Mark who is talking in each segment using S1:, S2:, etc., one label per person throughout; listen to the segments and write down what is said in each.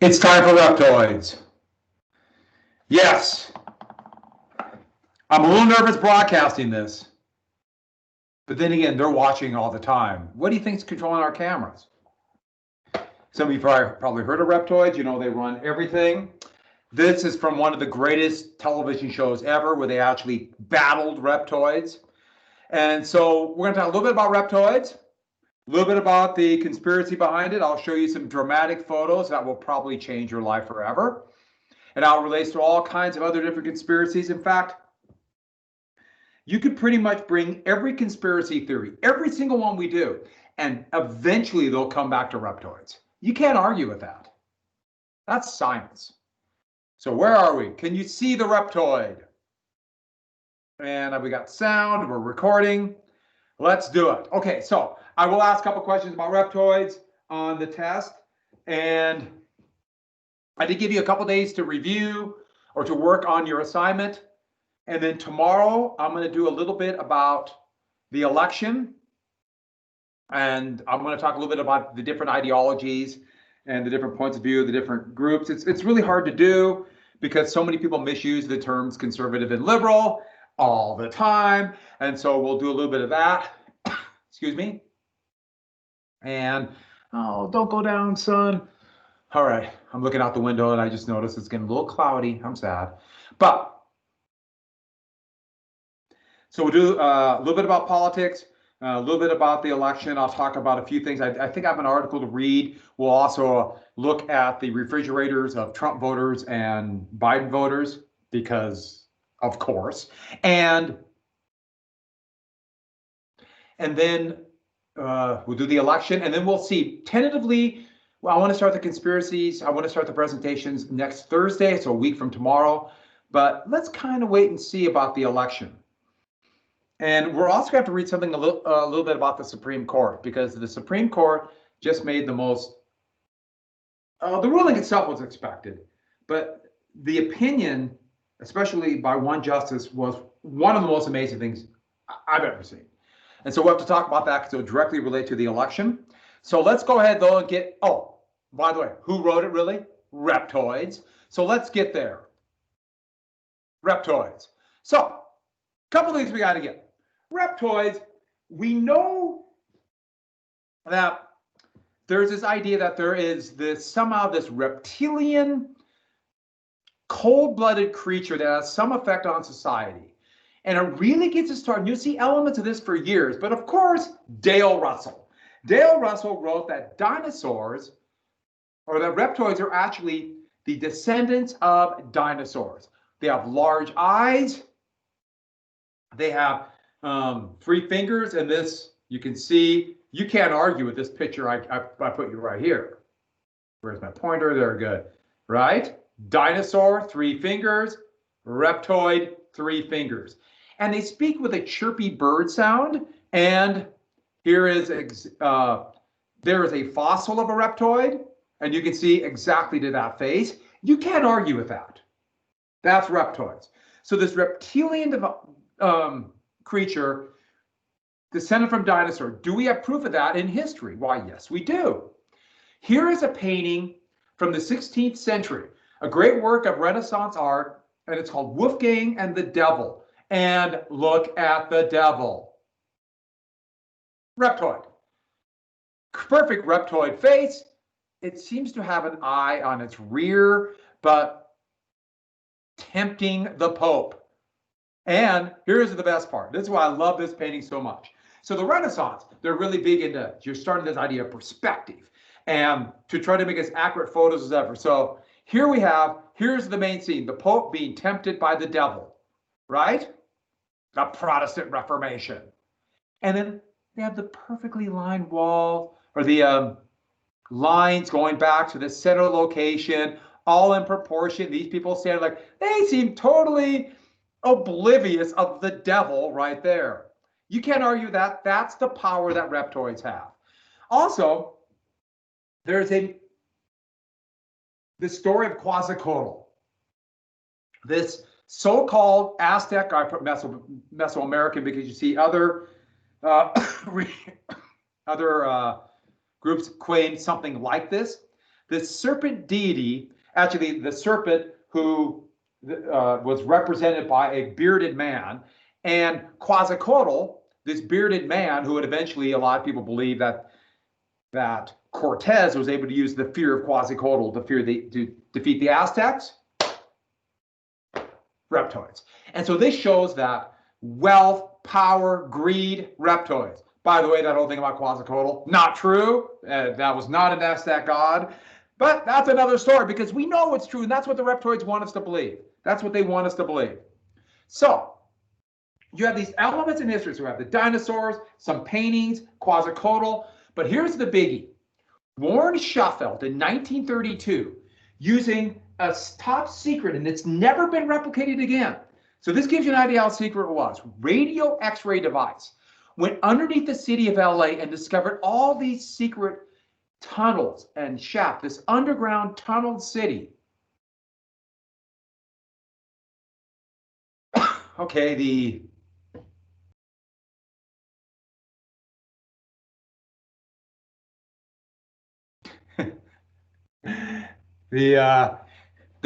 S1: It's time for Reptoids. Yes, I'm a little nervous broadcasting this, but then again, they're watching all the time. What do you think is controlling our cameras? Some of you probably heard of Reptoids. You know, they run everything. This is from one of the greatest television shows ever where they actually battled Reptoids. And so we're going to talk a little bit about Reptoids, a little bit about the conspiracy behind it. I'll show you some dramatic photos that will probably change your life forever. And how it relates to all kinds of other different conspiracies. In fact, you could pretty much bring every conspiracy theory, every single one we do, and eventually they'll come back to Reptoids. You can't argue with that. That's science. So where are we? Can you see the Reptoid? And we got sound, we're recording. Let's do it. Okay, so I will ask a couple questions about Reptoids on the test. And I did give you a couple days to review or to work on your assignment. And then tomorrow, I'm going to do a little bit about the election. And I'm going to talk a little bit about the different ideologies and the different points of view of the different groups. It's really hard to do because so many people misuse the terms conservative and liberal all the time. And so we'll do a little bit of that. Excuse me. And, oh, don't go down, son. All right, I'm looking out the window and I just noticed it's getting a little cloudy. I'm sad. But so we'll do a little bit about politics, a little bit about the election. I'll talk about a few things. I think I have an article to read. We'll also look at the refrigerators of Trump voters and Biden voters, because of course. And then we'll do the election, and then we'll see tentatively. Well, I want to start the conspiracies. I want to start the presentations next Thursday, so a week from tomorrow. But let's kind of wait and see about the election. And we're also going to have to read something a little bit about the Supreme Court, because the Supreme Court just made the most, the ruling itself was expected, but the opinion, especially by one justice, was one of the most amazing things I've ever seen. And so we'll have to talk about that because it will directly relate to the election. So let's go ahead though and get, oh, by the way, who wrote it really? Reptoids. So let's get there. Reptoids. So a couple things we got to get. Reptoids, we know that there's this idea that there is somehow this reptilian, cold-blooded creature that has some effect on society. And it really gets us started. You'll see elements of this for years. But of course, Dale Russell. Dale Russell wrote that dinosaurs, or that reptoids, are actually the descendants of dinosaurs. They have large eyes. They have 3 fingers, and this, you can see, you can't argue with this picture I put you right here. Where's my pointer? There, good. Right? Dinosaur, 3 fingers. Reptoid, 3 fingers. And they speak with a chirpy bird sound. And here is, there is a fossil of a reptoid, and you can see exactly to that face. You can't argue with that. That's reptoids. So this reptilian creature descended from dinosaur. Do we have proof of that in history? Why, yes, we do. Here is a painting from the 16th century, a great work of Renaissance art, and it's called Wolfgang and the Devil. And look at the devil. Reptoid. Perfect reptoid face. It seems to have an eye on its rear, but tempting the Pope. And here's the best part. This is why I love this painting so much. So the Renaissance, they're really big into, you're starting this idea of perspective and to try to make as accurate photos as ever. So here we have, here's the main scene, the Pope being tempted by the devil, right? The Protestant Reformation. And then they have the perfectly lined wall, or the lines going back to the center location, all in proportion. These people stand like, they seem totally oblivious of the devil right there. You can't argue that. That's the power that reptoids have. Also, there's the story of Quetzalcoatl. This so-called Aztec, I put Mesoamerican because you see other other groups claim something like this. this serpent deity, actually the serpent who was represented by a bearded man, and Quetzalcoatl, this bearded man who would eventually, a lot of people believe that Cortez was able to use the fear of Quetzalcoatl to defeat the Aztecs. Reptoids. And so this shows that wealth, power, greed, reptoids. By the way, that whole thing about Quetzalcoatl, not true. That was not an Aztec god. But that's another story because we know it's true, and that's what the reptoids want us to believe. That's what they want us to believe. So you have these elements in history. So we have the dinosaurs, some paintings, Quetzalcoatl. But here's the biggie. Warren Shufeldt in 1932, using a top secret, and it's never been replicated again. So this gives you an idea how secret it was. Radio X-ray device went underneath the city of LA and discovered all these secret tunnels and shafts, this underground tunneled city. Okay, the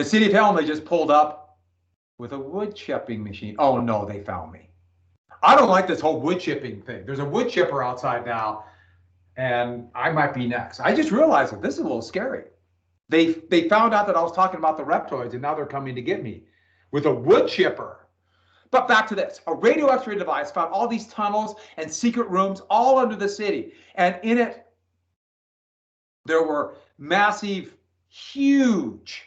S1: city of Helena just pulled up with a wood chipping machine. Oh no, they found me. I don't like this whole wood chipping thing. There's a wood chipper outside now, and I might be next. I just realized that this is a little scary. They found out that I was talking about the reptoids, and now they're coming to get me with a wood chipper. But back to this. A radio X-ray device found all these tunnels and secret rooms all under the city. And in it, there were massive, huge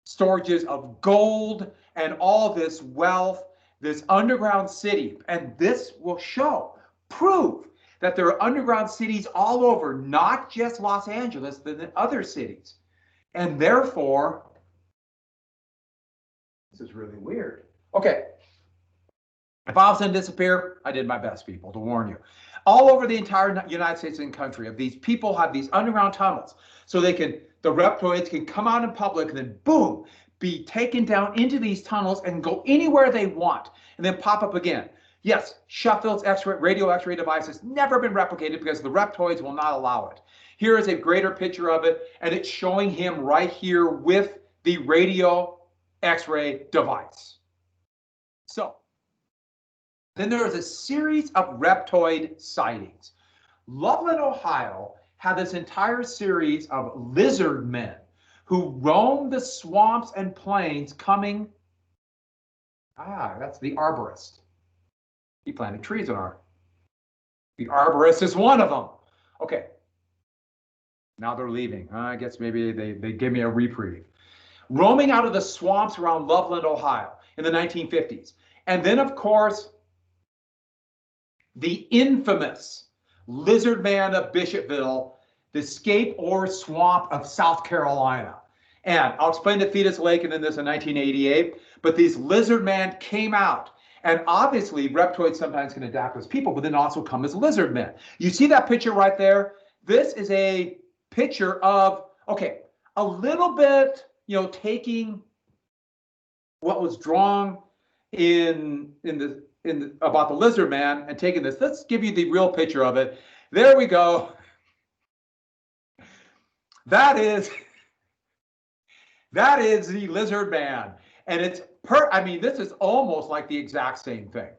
S1: storages of gold and all this wealth, this underground city. And this will prove that there are underground cities all over, not just Los Angeles, but in other cities. And therefore, this is really weird. Okay. If I was going to disappear, I did my best, people, to warn you. All over the entire United States and country, of these people have these underground tunnels, so the reptoids can come out in public and then boom, be taken down into these tunnels and go anywhere they want, and then pop up again. Yes, Shufeldt's radio X-ray device has never been replicated because the reptoids will not allow it. Here is a greater picture of it, and it's showing him right here with the radio X-ray device. So then there is a series of reptoid sightings. Loveland, Ohio had this entire series of lizard men who roamed the swamps and plains coming. That's the arborist. He planted trees in the arborist is one of them. Okay. Now they're leaving. I guess maybe they give me a reprieve. Roaming out of the swamps around Loveland, Ohio in the 1950s. And then, of course, the infamous lizard man of Bishopville, the Scape Ore Swamp of South Carolina. And I'll explain the Fetus Lake and then this in 1988. But these lizard men came out. And obviously, reptoids sometimes can adapt as people, but then also come as lizard men. You see that picture right there? This is a picture of, okay, a little bit, taking what was drawn about the lizard man and taking this. Let's give you the real picture of it. There we go. That is the lizard man. And it's this is almost like the exact same thing.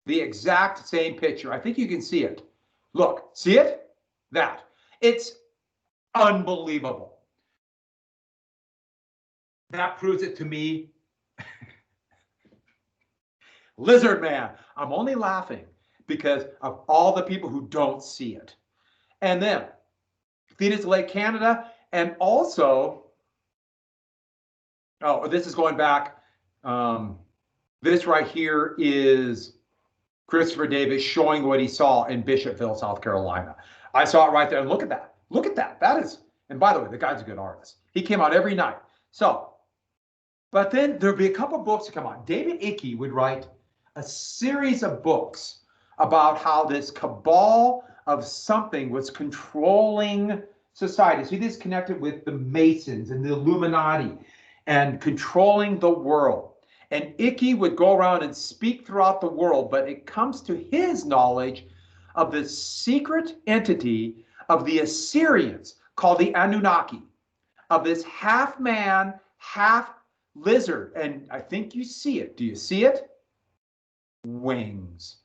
S1: The exact same picture. I think you can see it. Look, see it? That. It's unbelievable. That proves it to me. Lizard man. I'm only laughing because of all the people who don't see it. And then Fetus Lake, Canada, and also, this is going back. This right here is Christopher Davis showing what he saw in Bishopville, South Carolina. I saw it right there. And look at that. Look at that. That is, and by the way, the guy's a good artist. He came out every night. So, but then there'd be a couple books to come out. David Icke would write a series of books about how this cabal of something was controlling society. See, this connected with the Masons and the Illuminati and controlling the world. And Icke would go around and speak throughout the world, but it comes to his knowledge of the secret entity of the Assyrians, called the Anunnaki, of this half man, half lizard. And I think you see it. Do you see it? Wings,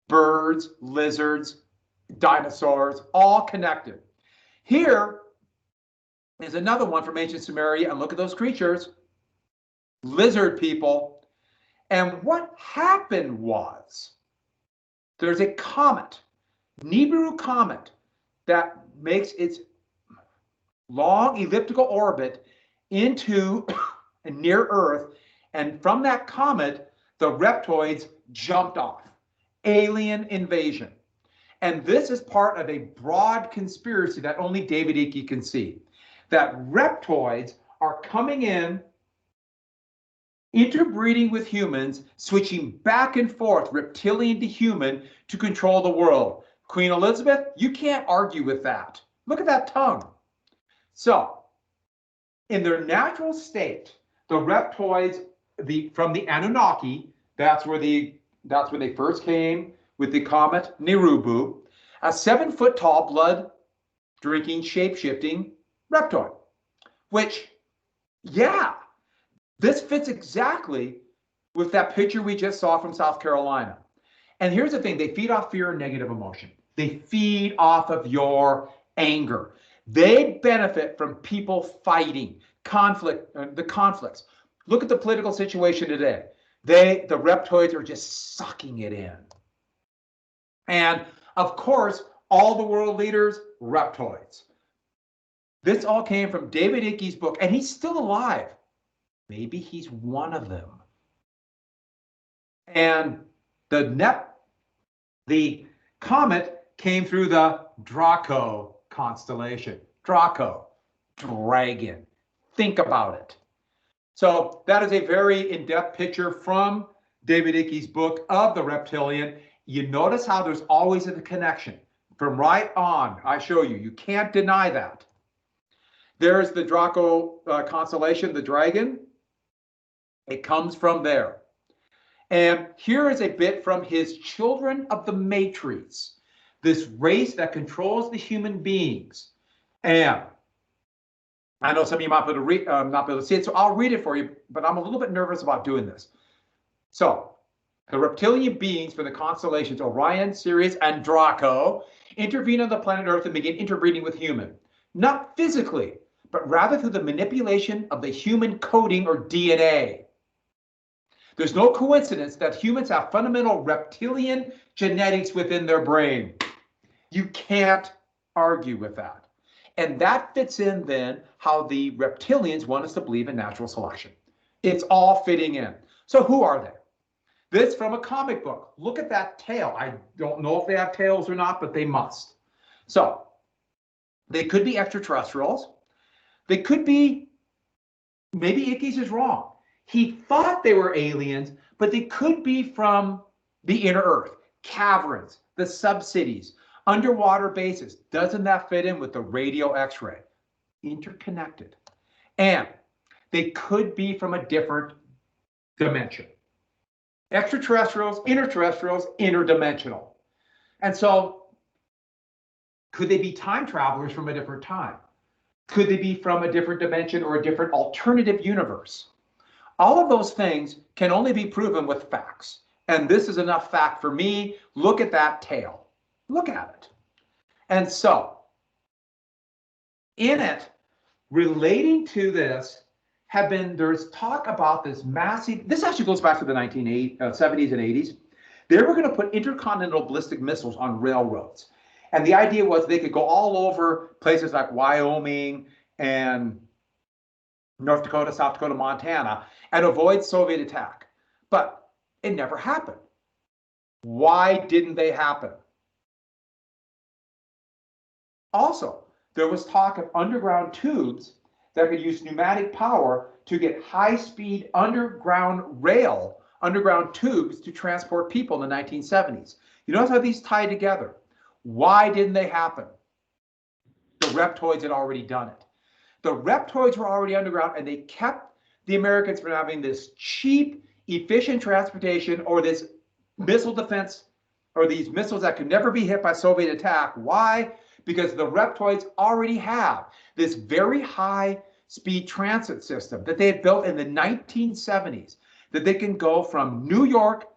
S1: birds, lizards, dinosaurs, all connected. Here is another one from ancient Sumeria, and look at those creatures, lizard people. And what happened was there's a comet, Nibiru comet, that makes its long elliptical orbit into near Earth, and from that comet, the reptoids jumped off. Alien invasion. And this is part of a broad conspiracy that only David Icke can see, that reptoids are coming in, interbreeding with humans, switching back and forth, reptilian to human, to control the world. Queen Elizabeth, you can't argue with that. Look at that tongue. So, in their natural state, the reptoids, from the Anunnaki, that's where they first came with the comet Nibiru, a 7-foot tall, blood-drinking, shape-shifting reptoid. Which, yeah, this fits exactly with that picture we just saw from South Carolina. And here's the thing, they feed off fear and negative emotion. They feed off of your anger. They benefit from people fighting, the conflicts. Look at the political situation today. The reptoids are just sucking it in. And of course, all the world leaders, reptoids. This all came from David Icke's book, and he's still alive. Maybe he's one of them. And the comet came through the Draco constellation. Draco, dragon. Think about it. So that is a very in-depth picture from David Icke's book of the reptilian. You notice how there's always a connection. From right on, I show you. You can't deny that. There's the Draco constellation, the dragon. It comes from there. And here is a bit from his Children of the Matrix, this race that controls the human beings. And I know some of you might not be able to see it, so I'll read it for you, but I'm a little bit nervous about doing this. So, the reptilian beings from the constellations Orion, Sirius, and Draco intervene on the planet Earth and begin interbreeding with human. Not physically, but rather through the manipulation of the human coding or DNA. There's no coincidence that humans have fundamental reptilian genetics within their brain. You can't argue with that. And that fits in then how the reptilians want us to believe in natural selection. It's all fitting in. So who are they? This from a comic book. Look at that tail. I don't know if they have tails or not, but they must. So they could be extraterrestrials. They could be, maybe Icke's is wrong. He thought they were aliens, but they could be from the inner Earth, caverns, the subcities, underwater bases. Doesn't that fit in with the radio X-ray? Interconnected. And they could be from a different dimension. Extraterrestrials, interterrestrials, interdimensional. And so, could they be time travelers from a different time? Could they be from a different dimension or a different alternative universe? All of those things can only be proven with facts. And this is enough fact for me. Look at that tail. Look at it. And so, in it, relating to this, there's talk about this massive, this actually goes back to the 70s and 80s. They were going to put intercontinental ballistic missiles on railroads. And the idea was they could go all over places like Wyoming and North Dakota, South Dakota, Montana, and avoid Soviet attack. But it never happened. Why didn't they happen? Also, there was talk of underground tubes that could use pneumatic power to get high-speed underground tubes to transport people in the 1970s. You notice how these tie together. Why didn't they happen? The reptoids had already done it. The reptoids were already underground, and they kept the Americans from having this cheap, efficient transportation or this missile defense or these missiles that could never be hit by Soviet attack. Why? because the reptoids already have this very high speed transit system that they had built in the 1970s, that they can go from New York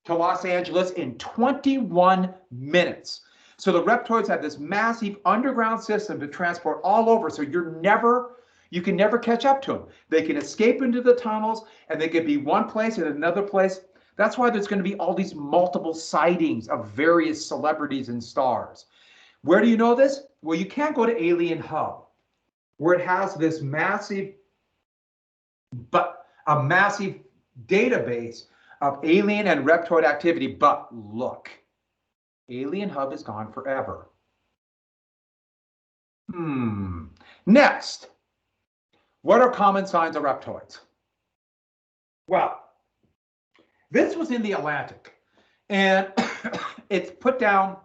S1: to Los Angeles in 21 minutes. So the reptoids have this massive underground system to transport all over. So you can never catch up to them. They can escape into the tunnels and they can be one place and another place. That's why there's going to be all these multiple sightings of various celebrities and stars. Where do you know this? Well, you can't go to Alien Hub, where it has this massive database of alien and reptoid activity. But look, Alien Hub is gone forever. Next, what are common signs of reptoids? Well, this was in the Atlantic, and it's put down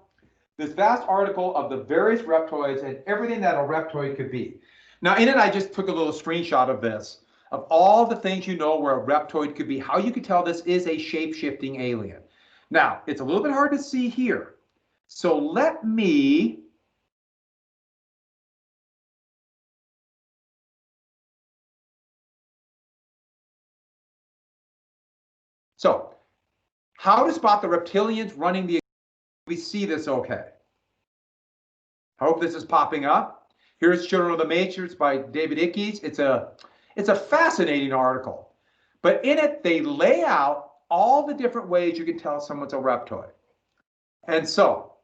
S1: this vast article of the various reptoids and everything that a reptoid could be. Now, in it, I just took a little screenshot of this, of all the things you know where a reptoid could be, how you could tell this is a shape-shifting alien. Now, it's a little bit hard to see here. So let me So, how to spot the reptilians running the... We see this okay. I hope this is popping up. Here's Children of the Matrix by David Icke. It's a fascinating article. But in it, they lay out all the different ways you can tell someone's a reptoid. And so,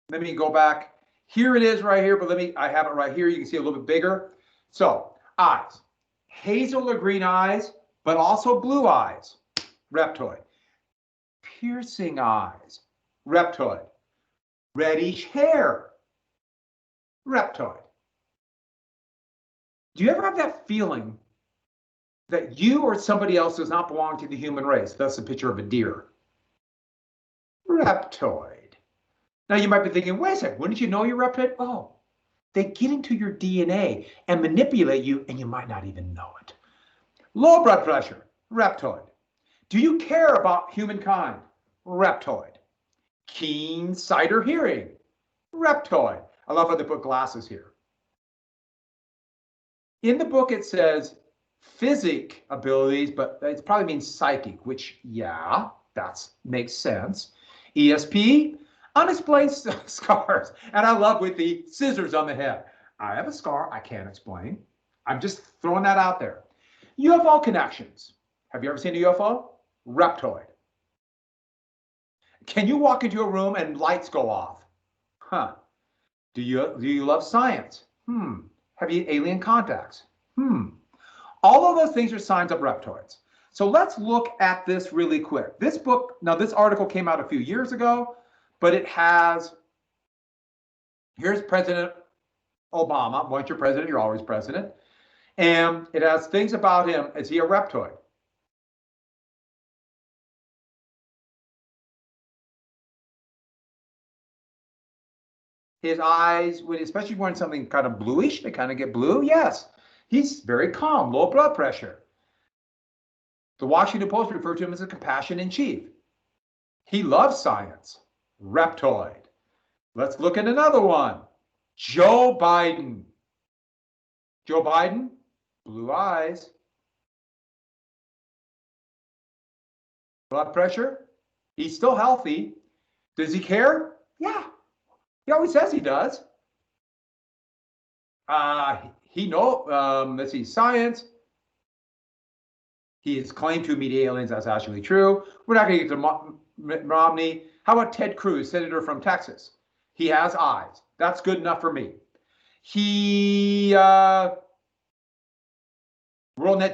S1: let me go back. Here it is right here, but I have it right here. You can see a little bit bigger. So, eyes. Hazel or green eyes, but also blue eyes, reptoid. Piercing eyes, reptoid. Reddish hair, reptoid. Do you ever have that feeling that you or somebody else does not belong to the human race? That's a picture of a deer. Reptoid. Now you might be thinking, wait a second, wouldn't you know you're reptoid? Oh, they get into your DNA and manipulate you, and you might not even know it. Low blood pressure, reptoid. Do you care about humankind? Reptoid. Keen sight or hearing, reptoid. I love how they put glasses here. In the book, it says physic abilities, but it probably means psychic, which, yeah, that makes sense. ESP, unexplained scars. And I love with the scissors on the head. I have a scar I can't explain. I'm just throwing that out there. UFO connections. Have you ever seen a UFO? Reptoid. Can you walk into a room and lights go off? Huh. Do you love science? Have you alien contacts? All of those things are signs of reptoids. So let's look at this really quick. This book, now this article came out a few years ago, but it has, here's President Obama. Once you're president, you're always president. And it has things about him. Is he a reptoid? His eyes, especially when something kind of bluish, they kind of get blue. Yes, he's very calm, low blood pressure. The Washington Post referred to him as a compassion in chief. He loves science. Reptoid. Let's look at another one. Joe Biden. Joe Biden, blue eyes. Blood pressure. He's still healthy. Does he care? Yeah. He always says he does. Let's see, science. He has claimed to meet aliens. That's actually true. We're not going to get to Mitt Romney. How about Ted Cruz, senator from Texas? He has eyes. That's good enough for me. He, WorldNet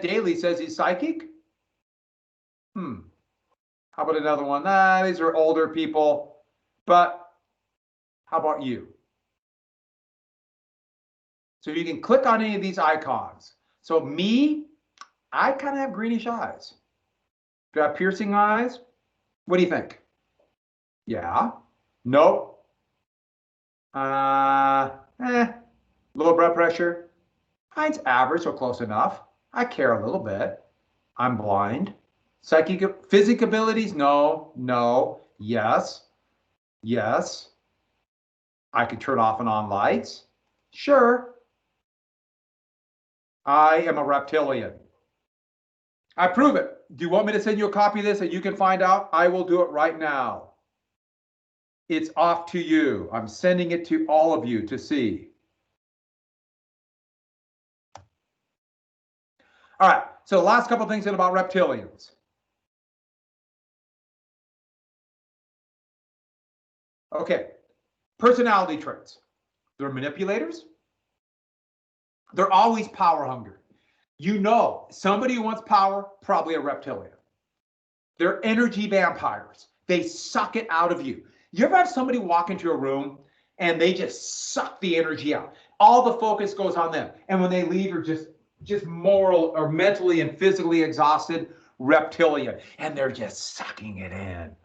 S1: Daily says he's psychic. How about another one? These are older people, but how about you? So you can click on any of these icons. So me, I kind of have greenish eyes. Do I have piercing eyes? What do you think? Yeah. Nope. Low blood pressure. Mine's average, so close enough. I care a little bit. I'm blind. Physic abilities? No. Yes. Yes. I can turn off and on lights. Sure. I am a reptilian. I prove it. Do you want me to send you a copy of this and you can find out? I will do it right now. It's off to you. I'm sending it to all of you to see. All right, so the last couple of things about reptilians. Okay, personality traits. They're manipulators. They're always power hungry. You know, somebody who wants power, probably a reptilian. They're energy vampires. They suck it out of you. You ever have somebody walk into a room and they just suck the energy out? All the focus goes on them. And when they leave, you're just moral or mentally and physically exhausted, reptilian. And they're just sucking it in.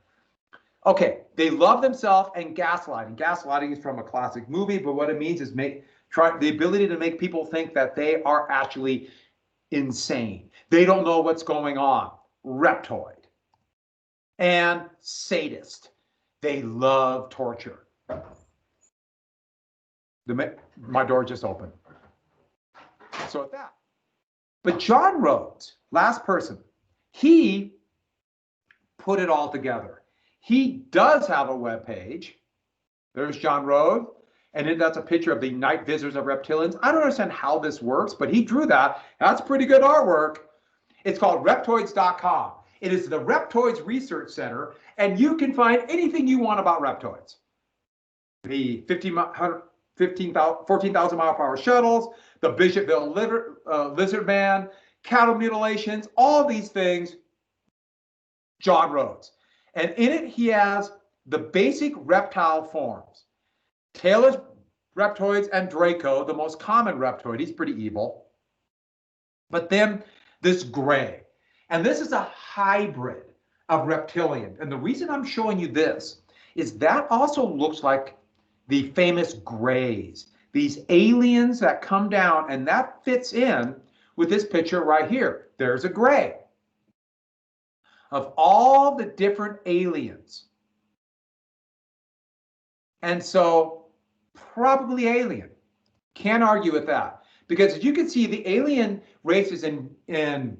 S1: Okay, they love themselves and gaslighting. Gaslighting is from a classic movie, but what it means is the ability to make people think that they are actually insane. They don't know what's going on. Reptoid. And sadist. They love torture. My door just opened. So at that. But John Rhodes, last person, he put it all together. He does have a web page. There's John Rhodes. And then that's a picture of the night visitors of reptilians. I don't understand how this works, but he drew that. That's pretty good artwork. It's called reptoids.com. It is the Reptoids Research Center, and you can find anything you want about reptoids. The 14,000 mile per hour shuttles, the Bishopville lizard man, cattle mutilations, all these things, John Rhodes. And in it, he has the basic reptile forms. Taylor's reptoids and Draco, the most common reptoid. He's pretty evil. But then this gray. And this is a hybrid of reptilian. And the reason I'm showing you this is that also looks like the famous grays, these aliens that come down, and that fits in with this picture right here. There's a gray. Of all the different aliens. And so probably alien. Can't argue with that. Because as you can see, the alien races and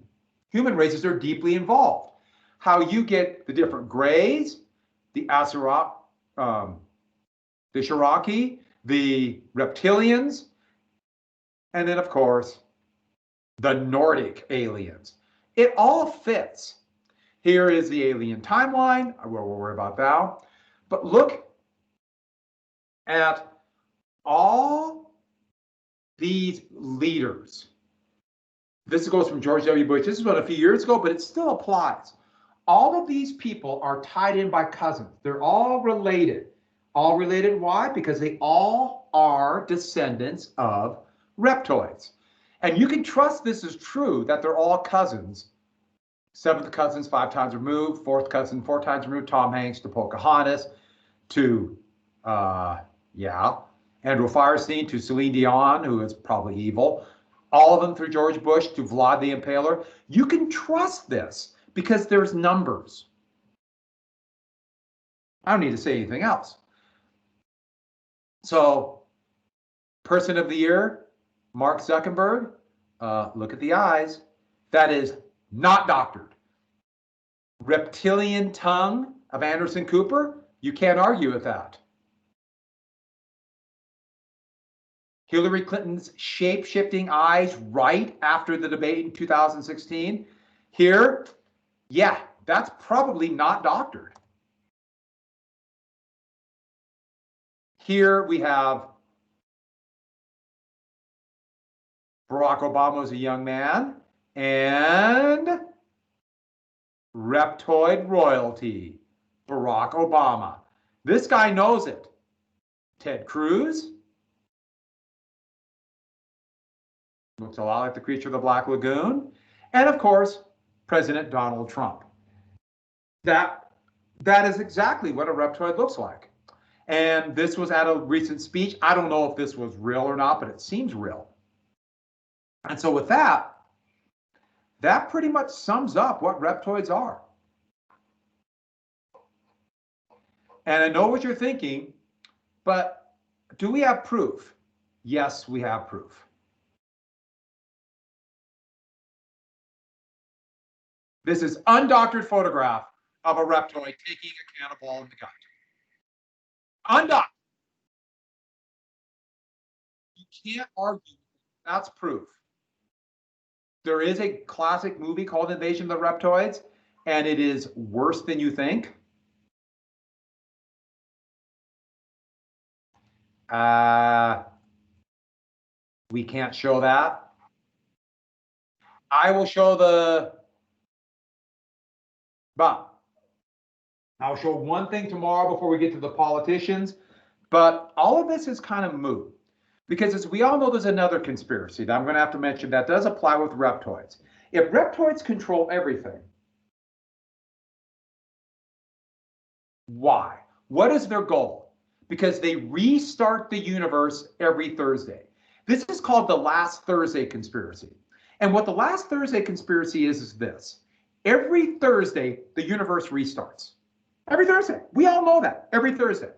S1: human races are deeply involved. How you get the different grays, the the Cherokee, the reptilians, and then of course, the Nordic aliens. It all fits. Here is the alien timeline. I won't worry about that. But look at all these leaders. This goes from George W. Bush. This is about a few years ago, but it still applies. All of these people are tied in by cousins. They're all related. All related, why? Because they all are descendants of reptoids. And you can trust this is true, that they're all cousins. Seventh cousins 5 times removed, fourth cousin 4 times removed, Tom Hanks to Pocahontas, to, Andrew Firestein, to Celine Dion, who is probably evil. All of them through George Bush, to Vlad the Impaler. You can trust this because there's numbers. I don't need to say anything else. So, person of the year, Mark Zuckerberg. Look at the eyes. That is not doctored. Reptilian tongue of Anderson Cooper. You can't argue with that. Hillary Clinton's shape-shifting eyes right after the debate in 2016. Here, yeah, that's probably not doctored. Here we have Barack Obama as a young man and reptoid royalty, Barack Obama. This guy knows it. Ted Cruz. Looks a lot like the creature of the Black Lagoon. And of course, President Donald Trump. That is exactly what a reptoid looks like. And this was at a recent speech. I don't know if this was real or not, but it seems real. And so with that, that pretty much sums up what reptoids are. And I know what you're thinking, but Do we have proof? Yes, we have proof. This is undoctored photograph of a reptoid taking a cannibal in the gut. Undoctored. You can't argue. That's proof. There is a classic movie called Invasion of the Reptoids, and it is worse than you think. We can't show that. I will show but I'll show one thing tomorrow before we get to the politicians. But all of this is kind of moot because, as we all know, there's another conspiracy that I'm going to have to mention that does apply with reptoids. If reptoids control everything, why? What is their goal? Because they restart the universe every Thursday. This is called the Last Thursday conspiracy. And what the Last Thursday conspiracy is this. Every Thursday, the universe restarts. Every Thursday. We all know that. Every Thursday.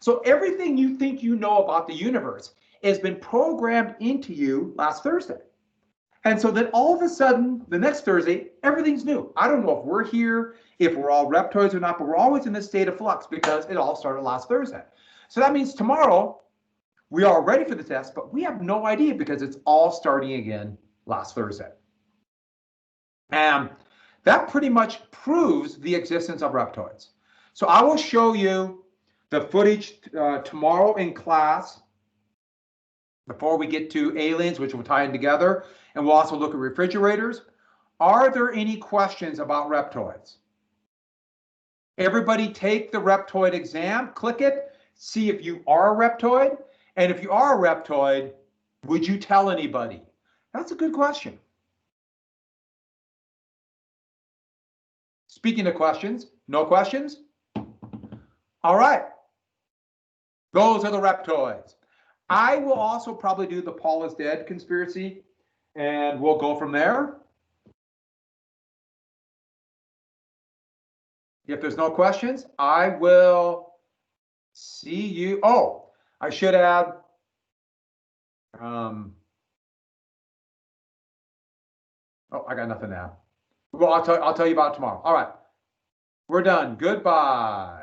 S1: So everything you think you know about the universe has been programmed into you last Thursday. And so then all of a sudden, the next Thursday, everything's new. I don't know if we're here, if we're all reptoids or not, but we're always in this state of flux because it all started last Thursday. So that means tomorrow, we are ready for the test, but we have no idea because it's all starting again last Thursday. And that pretty much proves the existence of reptoids. So I will show you the footage tomorrow in class before we get to aliens, which will tie in together. And we'll also look at refrigerators. Are there any questions about reptoids? Everybody take the reptoid exam, click it, see if you are a reptoid. And if you are a reptoid, would you tell anybody? That's a good question. Speaking of questions, no questions? All right. Those are the reptoids. I will also probably do the Paul is dead conspiracy, and we'll go from there. If there's no questions, I will see you. Oh, I should add. Oh, I got nothing now. Well, I'll tell you about it tomorrow. All right. We're done. Goodbye.